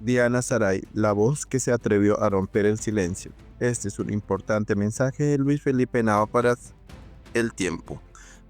Diana Saray, la voz que se atrevió a romper el silencio. Este es un importante mensaje de Luis Felipe Henao para El Tiempo.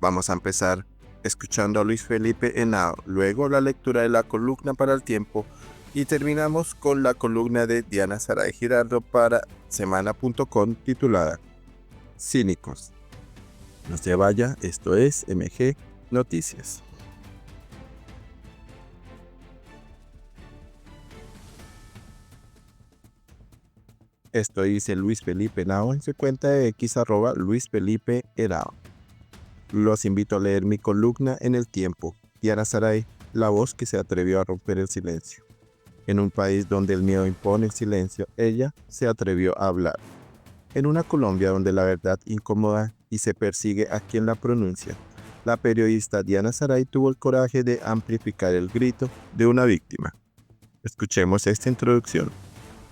Vamos a empezar escuchando a Luis Felipe Henao, luego la lectura de la columna para El Tiempo y terminamos con la columna de Diana Saray Giraldo para semana.com titulada Cínicos. No se vaya, esto es MG Noticias. Esto dice Luis Felipe Henao en su cuenta de X @Luis Felipe Henao. Los invito a leer mi columna en El Tiempo. Diana Saray, la voz que se atrevió a romper el silencio. En un país donde el miedo impone el silencio, ella se atrevió a hablar. En una Colombia donde la verdad incomoda y se persigue a quien la pronuncia, la periodista Diana Saray tuvo el coraje de amplificar el grito de una víctima. Escuchemos esta introducción.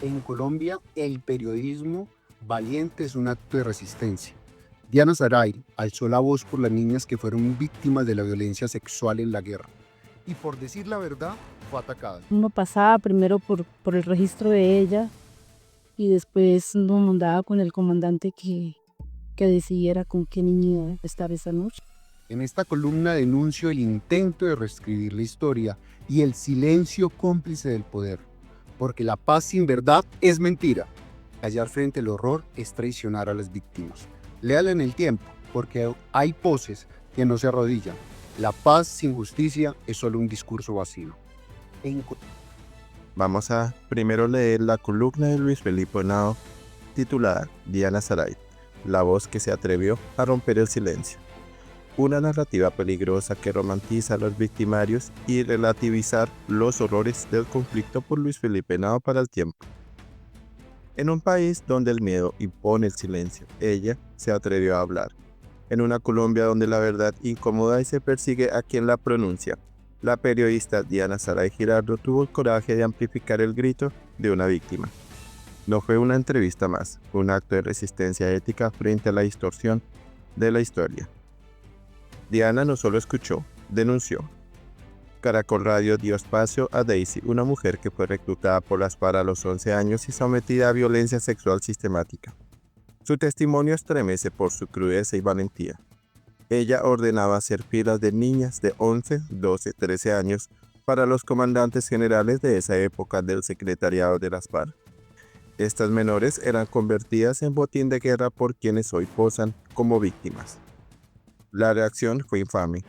En Colombia, el periodismo valiente es un acto de resistencia. Diana Saray alzó la voz por las niñas que fueron víctimas de la violencia sexual en la guerra. Y por decir la verdad, fue atacada. Uno pasaba primero por el registro de ella y después uno mandaba con el comandante que decidiera con qué niña estaba esa noche. En esta columna denuncio el intento de reescribir la historia y el silencio cómplice del poder. Porque la paz sin verdad es mentira. Callar frente al horror es traicionar a las víctimas. Léala en El Tiempo, porque hay voces que no se arrodillan. La paz sin justicia es solo un discurso vacío. Vamos a primero leer la columna de Luis Felipe Henao titulada Diana Saray, la voz que se atrevió a romper el silencio. Una narrativa peligrosa que romantiza a los victimarios y relativizar los horrores del conflicto por Luis Felipe Henao para El Tiempo. En un país donde el miedo impone el silencio, ella se atrevió a hablar. En una Colombia donde la verdad incomoda y se persigue a quien la pronuncia, la periodista Diana Saray Giraldo tuvo el coraje de amplificar el grito de una víctima. No fue una entrevista más, fue un acto de resistencia ética frente a la distorsión de la historia. Diana no solo escuchó, denunció. Caracol Radio dio espacio a Daisy, una mujer que fue reclutada por las FARC a los 11 años y sometida a violencia sexual sistemática. Su testimonio estremece por su crudeza y valentía. Ella ordenaba hacer filas de niñas de 11, 12, 13 años para los comandantes generales de esa época del secretariado de las FARC. Estas menores eran convertidas en botín de guerra por quienes hoy posan como víctimas. La reacción fue infame.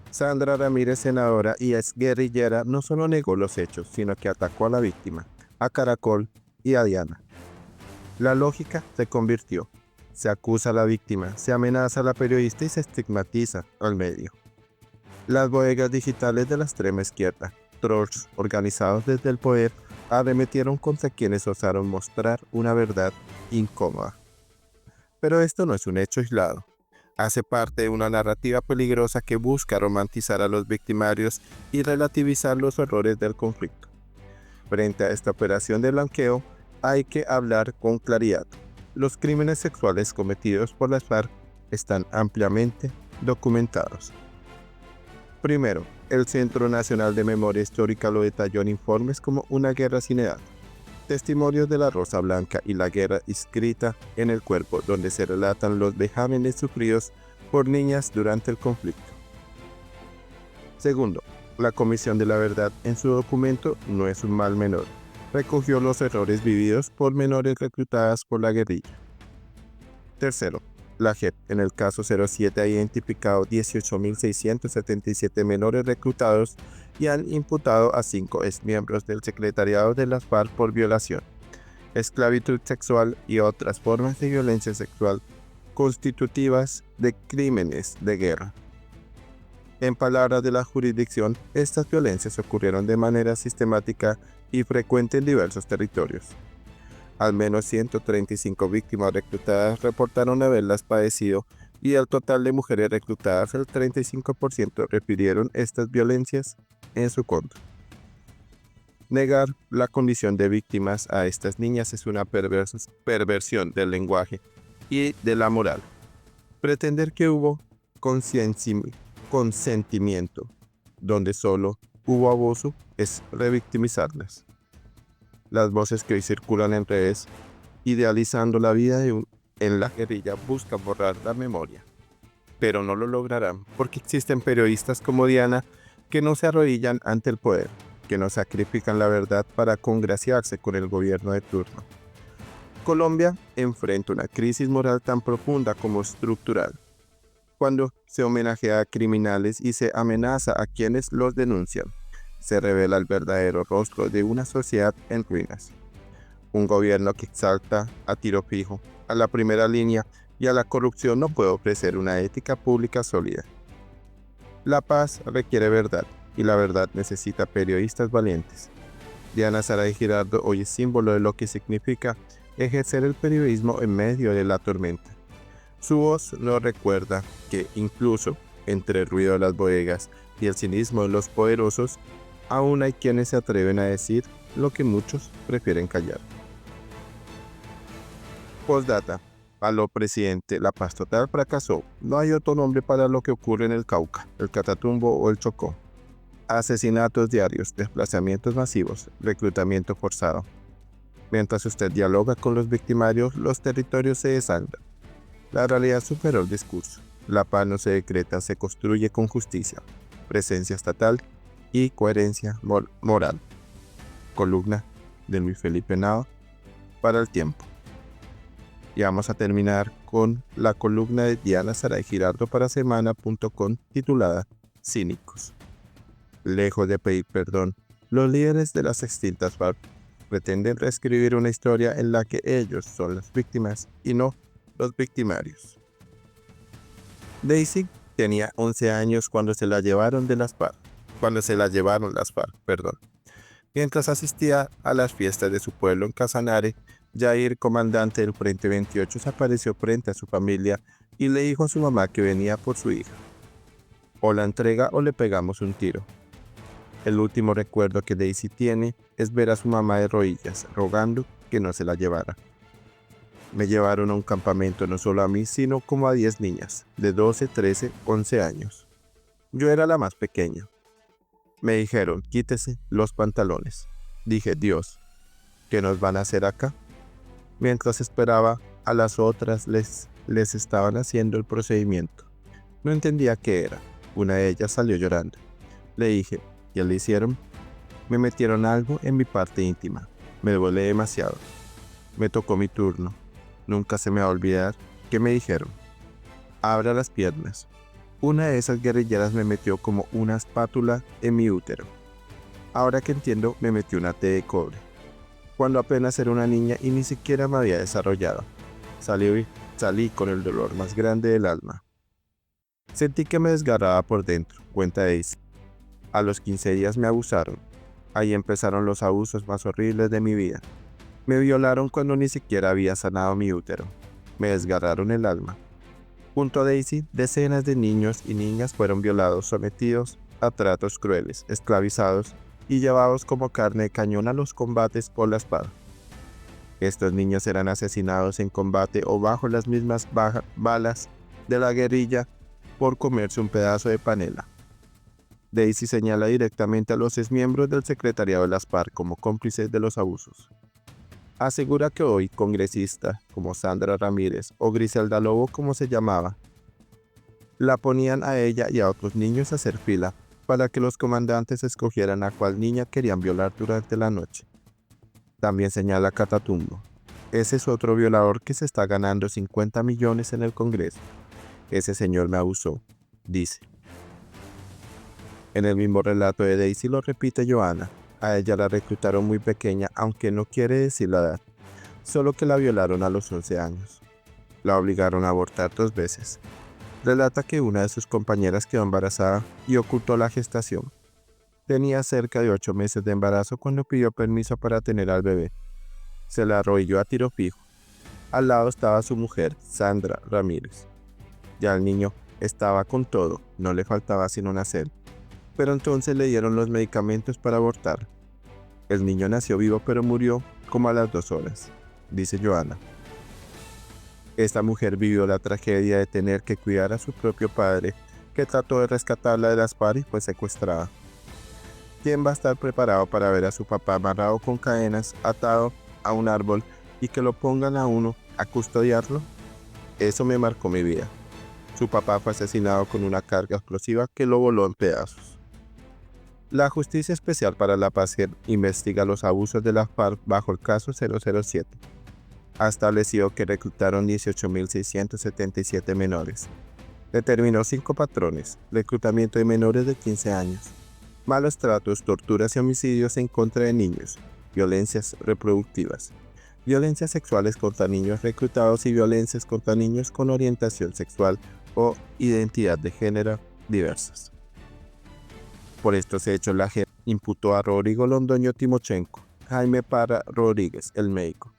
Sandra Ramírez, senadora y ex guerrillera, no solo negó los hechos, sino que atacó a la víctima, a Caracol y a Diana. La lógica se convirtió. Se acusa a la víctima, se amenaza a la periodista y se estigmatiza al medio. Las bodegas digitales de la extrema izquierda, trolls organizados desde el poder, arremetieron contra quienes osaron mostrar una verdad incómoda. Pero esto no es un hecho aislado. Hace parte de una narrativa peligrosa que busca romantizar a los victimarios y relativizar los horrores del conflicto. Frente a esta operación de blanqueo, hay que hablar con claridad. Los crímenes sexuales cometidos por las FARC están ampliamente documentados. Primero, el Centro Nacional de Memoria Histórica lo detalló en informes como una guerra sin edad. Testimonios de la Rosa Blanca y la guerra inscrita en el cuerpo, donde se relatan los vejámenes sufridos por niñas durante el conflicto. Segundo, la Comisión de la Verdad en su documento No es un mal menor. Recogió los errores vividos por menores reclutadas por la guerrilla. Tercero, la JEP en el caso 07 ha identificado 18.677 menores reclutados y han imputado a 5 exmiembros del secretariado de las FARC por violación, esclavitud sexual y otras formas de violencia sexual constitutivas de crímenes de guerra. En palabras de la jurisdicción, estas violencias ocurrieron de manera sistemática y frecuente en diversos territorios. Al menos 135 víctimas reclutadas reportaron haberlas padecido y del total de mujeres reclutadas, el 35% refirieron estas violencias en su contra. Negar la condición de víctimas a estas niñas es una perversión del lenguaje y de la moral. Pretender que hubo consentimiento donde solo hubo abuso es revictimizarlas. Las voces que hoy circulan en redes, idealizando la vida en la guerrilla, buscan borrar la memoria. Pero no lo lograrán porque existen periodistas como Diana que no se arrodillan ante el poder, que no sacrifican la verdad para congraciarse con el gobierno de turno. Colombia enfrenta una crisis moral tan profunda como estructural. Cuando se homenajea a criminales y se amenaza a quienes los denuncian, se revela el verdadero rostro de una sociedad en ruinas. Un gobierno que exalta a tiro fijo, a la primera línea y a la corrupción no puede ofrecer una ética pública sólida. La paz requiere verdad y la verdad necesita periodistas valientes. Diana Saray Girardot hoy es símbolo de lo que significa ejercer el periodismo en medio de la tormenta. Su voz nos recuerda que incluso entre el ruido de las bodegas y el cinismo de los poderosos, aún hay quienes se atreven a decir lo que muchos prefieren callar. Postdata. Aló presidente, la paz total fracasó. No hay otro nombre para lo que ocurre en el Cauca, el Catatumbo o el Chocó. Asesinatos diarios, desplazamientos masivos, reclutamiento forzado. Mientras usted dialoga con los victimarios, los territorios se desandan. La realidad superó el discurso. La paz no se decreta, se construye con justicia, presencia estatal y coherencia moral. Columna de Luis Felipe Nava para El Tiempo. Y vamos a terminar con la columna de Diana Saray Girardot para semana.com titulada Cínicos. Lejos de pedir perdón, los líderes de las extintas FARC pretenden reescribir una historia en la que ellos son las víctimas y no los victimarios. Daisy tenía 11 años cuando se la llevaron las FARC, Mientras asistía a las fiestas de su pueblo en Casanare, Jair, comandante del Frente 28, se apareció frente a su familia y le dijo a su mamá que venía por su hija. O la entrega o le pegamos un tiro. El último recuerdo que Daisy tiene es ver a su mamá de rodillas, rogando que no se la llevara. Me llevaron a un campamento no solo a mí, sino como a 10 niñas, de 12, 13, 11 años. Yo era la más pequeña. Me dijeron, quítese los pantalones. Dije, Dios, ¿qué nos van a hacer acá? Mientras esperaba, a las otras les estaban haciendo el procedimiento. No entendía qué era. Una de ellas salió llorando. Le dije, ¿ya le hicieron? Me metieron algo en mi parte íntima. Me duele demasiado. Me tocó mi turno. Nunca se me va a olvidar que me dijeron, abra las piernas. Una de esas guerrilleras me metió como una espátula en mi útero. Ahora que entiendo, me metió una T de cobre. Cuando apenas era una niña y ni siquiera me había desarrollado. Salí con el dolor más grande del alma. Sentí que me desgarraba por dentro, cuenta Daisy. A los 15 días me abusaron. Ahí empezaron los abusos más horribles de mi vida. Me violaron cuando ni siquiera había sanado mi útero. Me desgarraron el alma. Junto a Daisy, decenas de niños y niñas fueron violados, sometidos a tratos crueles, esclavizados y llevados como carne de cañón a los combates por la espada. Estos niños eran asesinados en combate o bajo las mismas balas de la guerrilla por comerse un pedazo de panela. Daisy señala directamente a los exmiembros del secretariado de las FARC como cómplices de los abusos. Asegura que hoy congresistas como Sandra Ramírez o Griselda Lobo, como se llamaba, la ponían a ella y a otros niños a hacer fila para que los comandantes escogieran a cuál niña querían violar durante la noche. También señala Catatumbo. Ese es otro violador que se está ganando 50 millones en el Congreso. Ese señor me abusó, dice. En el mismo relato de Daisy lo repite Johanna. A ella la reclutaron muy pequeña, aunque no quiere decir la edad, solo que la violaron a los 11 años. La obligaron a abortar 2 veces. Relata que una de sus compañeras quedó embarazada y ocultó la gestación. Tenía cerca de 8 meses de embarazo cuando pidió permiso para tener al bebé. Se la arrolló a tiro fijo. Al lado estaba su mujer, Sandra Ramírez. Ya el niño estaba con todo, no le faltaba sino nacer. Pero entonces le dieron los medicamentos para abortar. El niño nació vivo pero murió como a las 2 horas, dice Johanna. Esta mujer vivió la tragedia de tener que cuidar a su propio padre, que trató de rescatarla de las FARC y fue secuestrada. ¿Quién va a estar preparado para ver a su papá amarrado con cadenas, atado a un árbol y que lo pongan a uno a custodiarlo? Eso me marcó mi vida. Su papá fue asesinado con una carga explosiva que lo voló en pedazos. La Justicia Especial para la Paz investiga los abusos de las FARC bajo el caso 007. Ha establecido que reclutaron 18.677 menores. Determinó 5 patrones: reclutamiento de menores de 15 años, malos tratos, torturas y homicidios en contra de niños, violencias reproductivas, violencias sexuales contra niños reclutados y violencias contra niños con orientación sexual o identidad de género diversas. Por estos hechos, la JEP imputó a Rodrigo Londoño Timochenko, Jaime Parra Rodríguez, el médico,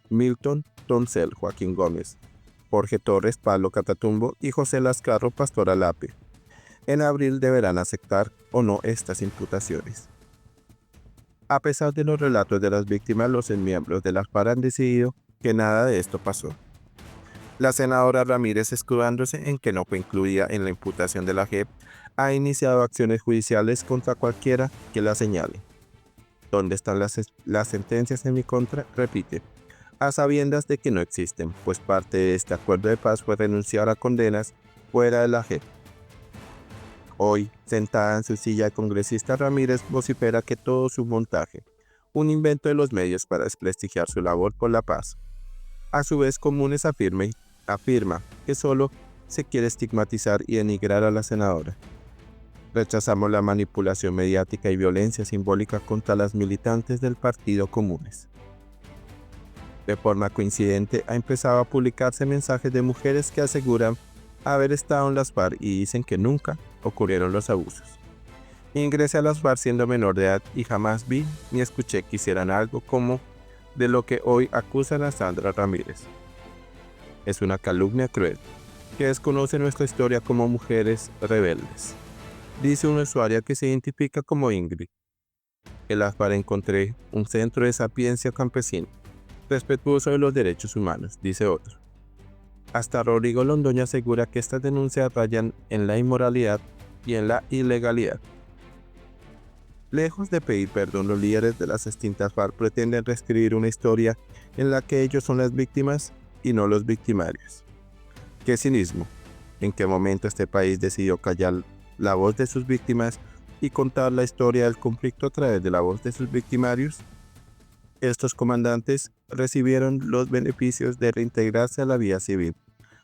Milton Toncel Joaquín Gómez, Jorge Torres Pablo Catatumbo y José Lascarro Pastora Lape. En abril deberán aceptar o no estas imputaciones. A pesar de los relatos de las víctimas, los miembros de las FARC han decidido que nada de esto pasó. La senadora Ramírez, escudándose en que no fue incluida en la imputación de la JEP, ha iniciado acciones judiciales contra cualquiera que la señale. ¿Dónde están las sentencias en mi contra? Repite, a sabiendas de que no existen, pues parte de este acuerdo de paz fue renunciar a condenas fuera de la JEP. Hoy, sentada en su silla de congresista, Ramírez vocifera que todo es un montaje, un invento de los medios para desprestigiar su labor por la paz. A su vez, Comunes afirma que solo se quiere estigmatizar y denigrar a la senadora. Rechazamos la manipulación mediática y violencia simbólica contra las militantes del partido Comunes. De forma coincidente, ha empezado a publicarse mensajes de mujeres que aseguran haber estado en las FARC y dicen que nunca ocurrieron los abusos. Ingresé a las FARC siendo menor de edad y jamás vi ni escuché que hicieran algo como de lo que hoy acusan a Sandra Ramírez. Es una calumnia cruel que desconoce nuestra historia como mujeres rebeldes. Dice una usuaria que se identifica como Ingrid. En las FARC encontré un centro de sapiencia campesina, respetuoso de los derechos humanos, dice otro. Hasta Rodrigo Londoño asegura que estas denuncias rayan en la inmoralidad y en la ilegalidad. Lejos de pedir perdón, los líderes de las extintas FARC pretenden reescribir una historia en la que ellos son las víctimas y no los victimarios. ¡Qué cinismo! ¿En qué momento este país decidió callar la voz de sus víctimas y contar la historia del conflicto a través de la voz de sus victimarios? Estos comandantes recibieron los beneficios de reintegrarse a la vida civil,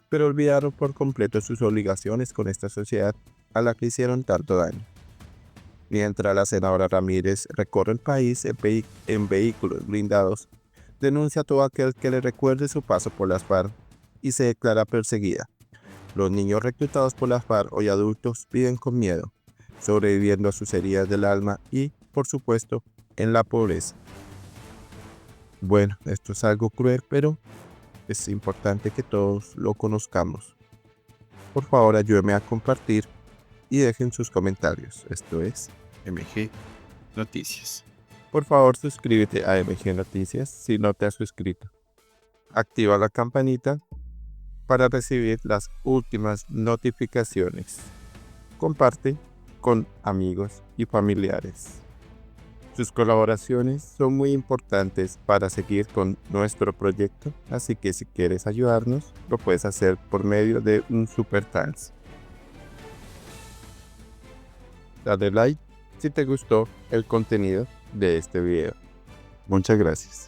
pero olvidaron por completo sus obligaciones con esta sociedad a la que hicieron tanto daño. Mientras la senadora Ramírez recorre el país en vehículos blindados, denuncia a todo aquel que le recuerde su paso por las FARC y se declara perseguida. Los niños reclutados por las FARC, hoy adultos, viven con miedo, sobreviviendo a sus heridas del alma y, por supuesto, en la pobreza. Bueno, esto es algo cruel, pero es importante que todos lo conozcamos. Por favor, ayúdenme a compartir y dejen sus comentarios. Esto es MG Noticias. Por favor, suscríbete a MG Noticias si no te has suscrito. Activa la campanita para recibir las últimas notificaciones. Comparte con amigos y familiares. Sus colaboraciones son muy importantes para seguir con nuestro proyecto, así que si quieres ayudarnos, lo puedes hacer por medio de un super thanks. Dale like si te gustó el contenido de este video. Muchas gracias.